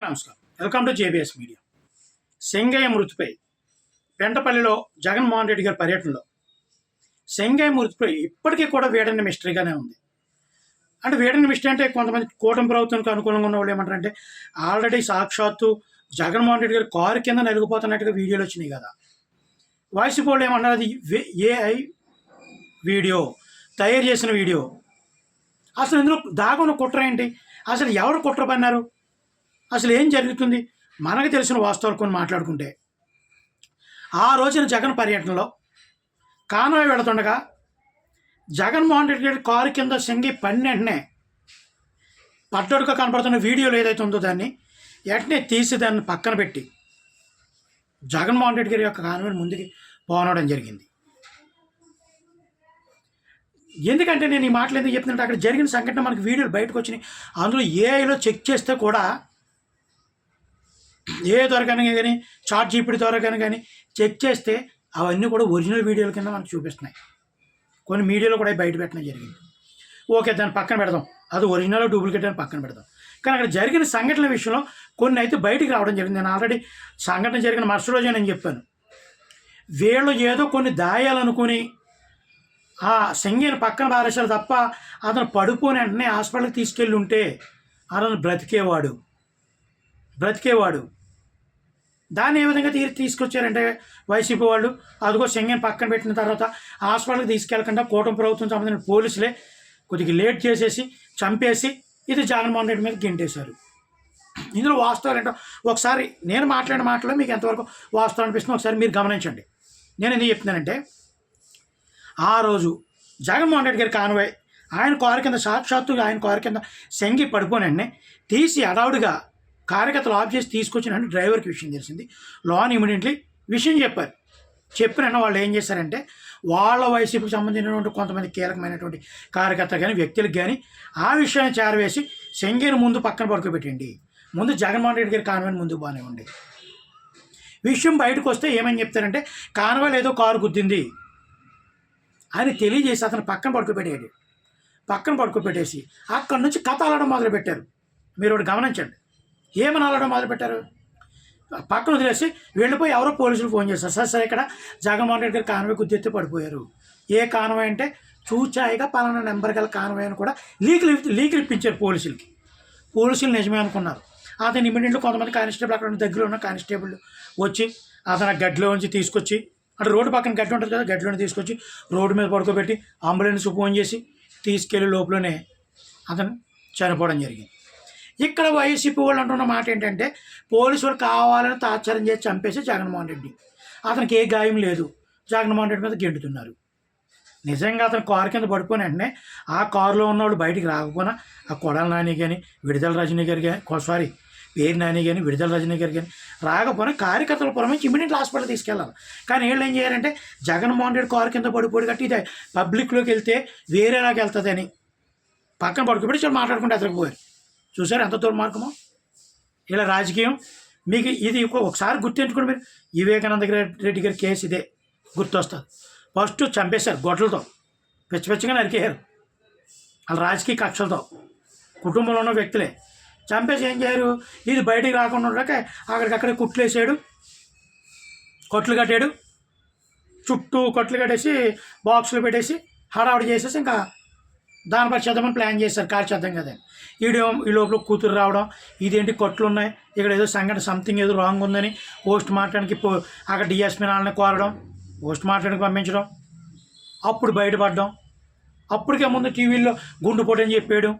నమస్కారం. Welcome to JBS media. Sengaiah మృతిపై పెంటపల్లిలో జగన్మోహన్ రెడ్డి గారి పర్యటనలో సెంగయ్య మృతిపై ఇప్పటికీ కూడా వీడని మిస్టరీగానే ఉంది. అంటే వీడని మిస్టరీ అంటే కొంతమంది కూటమి ప్రభుత్వానికి అనుకూలంగా ఉన్న వాళ్ళు ఏమంటారంటే ఆల్రెడీ సాక్షాత్తు జగన్మోహన్ రెడ్డి గారి కారు కింద నలిగిపోతున్నట్టుగా వీడియోలు వచ్చినాయి కదా. వాయిస్ వాళ్ళు ఏమన్నారు, అది ఏఐ వీడియో, తయారు చేసిన వీడియో. అసలు ఇందులో దాగున్న కుట్ర ఏంటి? అసలు ఎవరు కుట్ర పన్నారు? అసలు ఏం జరుగుతుంది? మనకు తెలిసిన వాస్తవాలు కొన్ని మాట్లాడుకుంటే, ఆ రోజున జగన్ పర్యటనలో కాన్వాయ్ వెళుతుండగా జగన్మోహన్ రెడ్డి గారి కారు కింద సెంగి పడిన వెంటనే పడ్డడుగా కనపడుతున్న వీడియోలు ఏదైతే ఉందో దాన్ని వెంటనే తీసి దాన్ని పక్కన పెట్టి జగన్మోహన్ రెడ్డి గారి యొక్క కాన్వాయ్ ముందుకి పోనవడం జరిగింది. ఎందుకంటే నేను ఈ మాటలు ఎందుకు చెప్తుంటే, అక్కడ జరిగిన సంఘటన మనకి వీడియోలు బయటకు వచ్చినాయి. అందులో ఏఐలో చెక్ చేస్తే కూడా ఏ ద్వారా కానీ చాట్ జీపీటీ ద్వారా కానీ చెక్ చేస్తే అవన్నీ కూడా ఒరిజినల్ వీడియోల కింద మనకు చూపిస్తున్నాయి. కొన్ని మీడియాలో కూడా బయట పెట్టడం జరిగింది. ఓకే, దాన్ని పక్కన పెడదాం, అది ఒరిజినల్ డూప్లికేట్ అని పక్కన పెడదాం. కానీ అక్కడ జరిగిన సంఘటనల విషయంలో కొన్ని అయితే బయటికి రావడం జరిగింది. నేను ఆల్రెడీ సంఘటన జరిగిన మరుసటి రోజే నేను చెప్పాను, వీళ్ళు ఏదో కొన్ని దాయాలనుకుని ఆ సెంగిని పక్కన పారేశారు తప్ప అతను పడిపోయిన వెంటనే హాస్పిటల్కి తీసుకెళ్ళి ఉంటే అతను బ్రతికేవాడు. దాన్ని ఏ విధంగా తీసుకొచ్చారంటే వైసీపీ వాళ్ళు, అదిగో సెంగిని పక్కన పెట్టిన తర్వాత హాస్పిటల్కి తీసుకెళ్ళకుండా కూటమి ప్రభుత్వం సంబంధించిన పోలీసులే కొద్దిగా లేట్ చేసేసి చంపేసి ఇది జగన్మోహన్ రెడ్డి మీద గెంటేశారు. ఇందులో వాస్తవాలు ఏంటో ఒకసారి నేను మాట్లాడిన మాటలో మీకు ఎంతవరకు వాస్తవం అనిపిస్తుందో ఒకసారి మీరు గమనించండి. నేను ఎందుకు చెప్తున్నానంటే, ఆ రోజు జగన్మోహన్ రెడ్డి గారి కాన్వాయ్ ఆయన కారు కింద సాక్షాత్తు ఆయన కారు కింద సెంగి పడిపోయిన తీసి అడవుడిగా కార్యకర్తలు ఆఫ్ చేసి తీసుకొచ్చిన డ్రైవర్కి విషయం తెలిసింది. లోన్ ఇమీడియట్లీ విషయం చెప్పారు. చెప్పిన వాళ్ళు ఏం చేశారంటే, వాళ్ళ వైసీపీకి సంబంధించినటువంటి కొంతమంది కీలకమైనటువంటి కార్యకర్తలు కానీ వ్యక్తులకు కానీ ఆ విషయాన్ని చేరవేసి సెంగిని ముందు పక్కన పడుకోబెట్టండి, ముందు జగన్మోహన్ రెడ్డి గారి కాన్వాయ్ ముందుకు బాగానే విషయం బయటకు వస్తే ఏమని చెప్తారంటే, కాన్వాయ్ ఏదో కారు గుద్దింది అని తెలియజేసి అతను పక్కన పడుకోబెట్టేసి అక్కడి నుంచి కథ అలడం మొదలుపెట్టారు. మీరు ఒకటి గమనించండి, ఏమని అలడం మొదలుపెట్టారు? పక్కన వదిలేసి వెళ్ళిపోయి ఎవరో పోలీసులు ఫోన్ చేస్తారు, సరే ఇక్కడ జగన్మోహన్ రెడ్డి గారు కాన్వాయ్ గుద్దితే పడిపోయారు. ఏ కాన్వాయ్ అంటే చూచాయిగా పలానా నెంబర్ గల కాన్వాయ్ అని కూడా లీకులు ఇప్పించారు పోలీసులకి. పోలీసులు నిజమే అనుకున్నారు. అతను ఇమీడియట్లీ కొంతమంది కానిస్టేబుల్, అక్కడ దగ్గరలో ఉన్న కానిస్టేబుల్ వచ్చి అతను గడ్డిలో నుంచి తీసుకొచ్చి, అంటే రోడ్డు పక్కన గడ్డి ఉంటుంది కదా, గడ్డిలోనే తీసుకొచ్చి రోడ్డు మీద పడుకోబెట్టి అంబులెన్స్ ఫోన్ చేసి తీసుకెళ్లి లోపలనే అతను చనిపోవడం జరిగింది. ఇక్కడ వైసీపీ వాళ్ళు అంటున్న మాట ఏంటంటే, పోలీసు వాళ్ళు కావాలని తాత్సారం చేసి చంపేసి జగన్మోహన్ రెడ్డి, అతనికి ఏ గాయం లేదు, జగన్మోహన్ రెడ్డి మీద గెంటుతున్నారు. నిజంగా అతను కారు కింద పడిపోయిన వెంటనే ఆ కారులో ఉన్నవాళ్ళు బయటికి రాకపోయినా ఆ కొడాల నాని కానీ విడుదల రజనీ గారు కానీ పేరు నాని కానీ విడుదల రజనీ గారు కానీ రాకపోయినా కార్యకర్తల పురమించి ఇమీడియట్ హాస్పిటల్ తీసుకెళ్ళాలి. కానీ వీళ్ళు ఏం చేయాలంటే, జగన్మోహన్ రెడ్డి కారు కింద పడిపోయి కట్టి ఇది పబ్లిక్లోకి వెళ్తే వేరేలాగా వెళ్తుంది అని పక్కన పడుకోబెట్టి చాలా మాట్లాడుకుంటే ఎదరకపోయారు. చూసారు ఎంత దుర్మార్గమో ఇలా రాజకీయం. మీకు ఇది ఒకసారి గుర్తుంచుకోండి మీరు, వివేకానంద రెడ్డి గారి కేసు ఇదే గుర్తొస్తుంది. ఫస్ట్ చంపేశారు గొడ్లతో, పిచ్చిగా నరికేశారు వాళ్ళ రాజకీయ కక్షలతో, కుటుంబంలో ఉన్న వ్యక్తులే చంపేసి ఏం చేయరు, ఇది బయటికి రాకుండా ఉండక అక్కడికక్కడే కొట్లు కట్టాడు, చుట్టూ కొట్లు కట్టేసి బాక్సులు పెట్టేసి హడావుడి చేసేసి ఇంకా దానిపై చేద్దామని ప్లాన్ చేశారు. కారు చేద్దాం కదా, ఈ లోపల కూతురు రావడం, ఇదేంటి కొట్లు ఉన్నాయి ఇక్కడ, ఏదో సంథింగ్ ఏదో రాంగ్ ఉందని పోస్ట్ మార్టానికి అక్కడ డిఎస్పీ వాళ్ళని కోరడం, పోస్ట్ మార్టానికి పంపించడం, అప్పుడు బయటపడడం. అప్పటికే ముందు టీవీల్లో గుండుపోటు అని చెప్పాడు,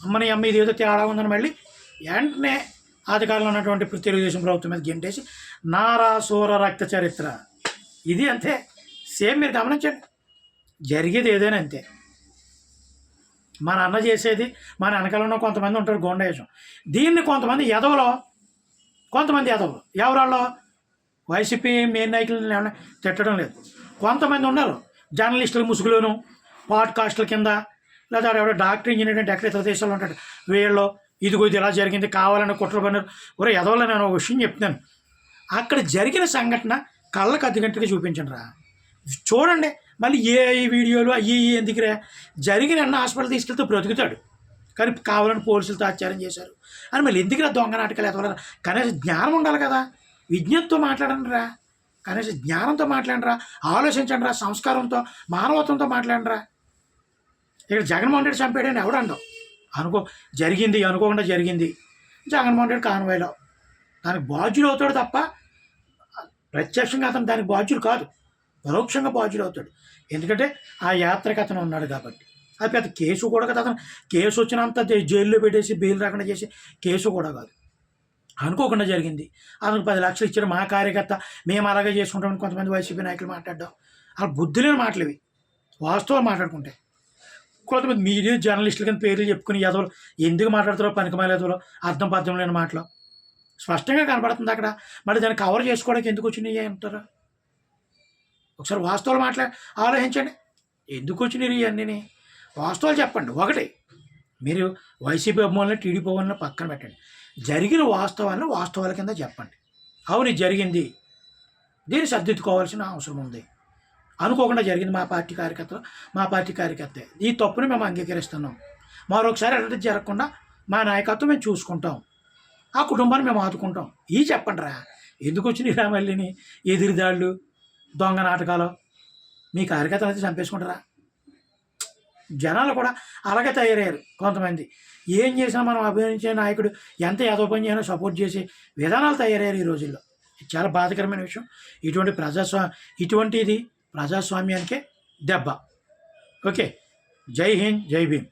అమ్మని ఇది ఏదో తేడా ఉందని మళ్ళీ వెంటనే అధికారంలో ఉన్నటువంటి తెలుగుదేశం ప్రభుత్వం మీద గెంటేసి నారాసూర రక్త చరిత్ర. ఇది అంతే సేమ్. మీరు గమనించండి, జరిగేది ఏదైనా అంతే. మన అన్న చేసేది, మన వెనకాల ఉన్న కొంతమంది ఉంటారు గోండేశం, దీన్ని కొంతమంది ఎదవలు ఎవరాల్లో వైసీపీ మెయిన్ నాయకులను ఏమైనా తిట్టడం లేదు, కొంతమంది ఉన్నారు జర్నలిస్టుల ముసుగులోను పాడ్కాస్టుల కింద, లేదా ఎవడో డాక్టర్ ఇంజనీర్ అంటే ఎక్కడ ఇతర దేశాల్లో ఉంటాడు, వీళ్ళు ఇదిగో ఇది ఇలా జరిగింది కావాలని కుట్ర పన్నారు. ఒరే ఎదవలో నేను ఒక విషయం చెప్తున్నాను, అక్కడ జరిగిన సంఘటన కళ్ళకు అద్దెగంటగా చూపించండి రా, చూడండి. మళ్ళీ ఏ వీడియోలు అయ్యి ఎందుకురా, జరిగిన హాస్పిటల్ తీసుకెళ్తే బ్రతుకుతాడు, కానీ కావాలని పోలీసులతో అత్యాచారం చేశారు అని మళ్ళీ ఎందుకు దొంగ నాటకాలు ఎదవలరా? కనీసం జ్ఞానం ఉండాలి కదా, విజ్ఞతతో మాట్లాడండి రా, కనీసం జ్ఞానంతో మాట్లాడండి రా, ఆలోచించండి రా, సంస్కారంతో మానవత్వంతో మాట్లాడండి రా. ఇక్కడ జగన్మోహన్ రెడ్డి చంపాడని ఎవడండవు, జరిగింది అనుకోకుండా జరిగింది, జగన్మోహన్ రెడ్డి కాన్వాయ్లో దానికి బాధ్యుడు అవుతాడు తప్ప ప్రత్యక్షంగా అతను దానికి బాధ్యుడు కాదు, పరోక్షంగా బాధ్యుడు అవుతాడు. ఎందుకంటే ఆ యాత్రకు అతను ఉన్నాడు కాబట్టి. అది పెద్ద కేసు కూడా కదా, అతను కేసు వచ్చినంత జైల్లో పెట్టేసి బెయిల్ రాకుండా చేసి కేసు కూడా కాదు, అనుకోకుండా జరిగింది. అతనికి 10 లక్షలు ఇచ్చాడు మా కార్యకర్త, మేము అలాగే చేసుకుంటామని కొంతమంది వైసీపీ నాయకులు మాట్లాడడం అలా బుద్ధి లేని మాటలు ఇవి. వాస్తవాలు మాట్లాడుకుంటే కొంతమంది మీడియా జర్నలిస్టులు కానీ పేర్లు చెప్పుకుని ఎదవలు ఎందుకు మాట్లాడుతారో పనికిమాల ఎదవలు, అర్థం పర్థం లేని మాటలు స్పష్టంగా కనపడుతుంది అక్కడ. మళ్ళీ దాన్ని కవర్ చేసుకోవడానికి ఎందుకు వచ్చినాయి అంటారా? ఒకసారి వాస్తవాలు ఆలోచించండి, ఎందుకు వచ్చినాయి ఇవన్నీ వాస్తవాలు చెప్పండి. ఒకటి, మీరు వైసీపీ అభిమానులు టీడీపీ అభిమానులు పక్కన పెట్టండి, జరిగిన వాస్తవాలను వాస్తవాల కింద చెప్పండి. అవును ఇది జరిగింది, దీన్ని సర్దిద్దుకోవాల్సిన అవసరం ఉంది, అనుకోకుండా జరిగింది, మా పార్టీ కార్యకర్తే, ఈ తప్పుని మేము అంగీకరిస్తున్నాం, మరొకసారి అటు జరగకుండా మా నాయకత్వం మేము చూసుకుంటాం, ఆ కుటుంబాన్ని మేము ఆదుకుంటాం, ఇవి చెప్పండి రా. ఎందుకు వచ్చినాయి రా మళ్ళీని ఎదిరిదాళ్ళు, దొంగ నాటకాలు? మీ కార్యకర్తలు అయితే చంపేసుకుంటారా? జనాలు కూడా అలాగే తయారయ్యారు. కొంతమంది ఏం చేసినా మనం అభినందించే నాయకుడు ఎంత ఏదో పని చేసినా సపోర్ట్ చేసే విధానాలు తయారయ్యారు ఈ రోజుల్లో. ఇది చాలా బాధాకరమైన విషయం. ఇటువంటిది ప్రజాస్వామ్యానికే దెబ్బ. ఓకే, జై హింద్, జై భీమ్.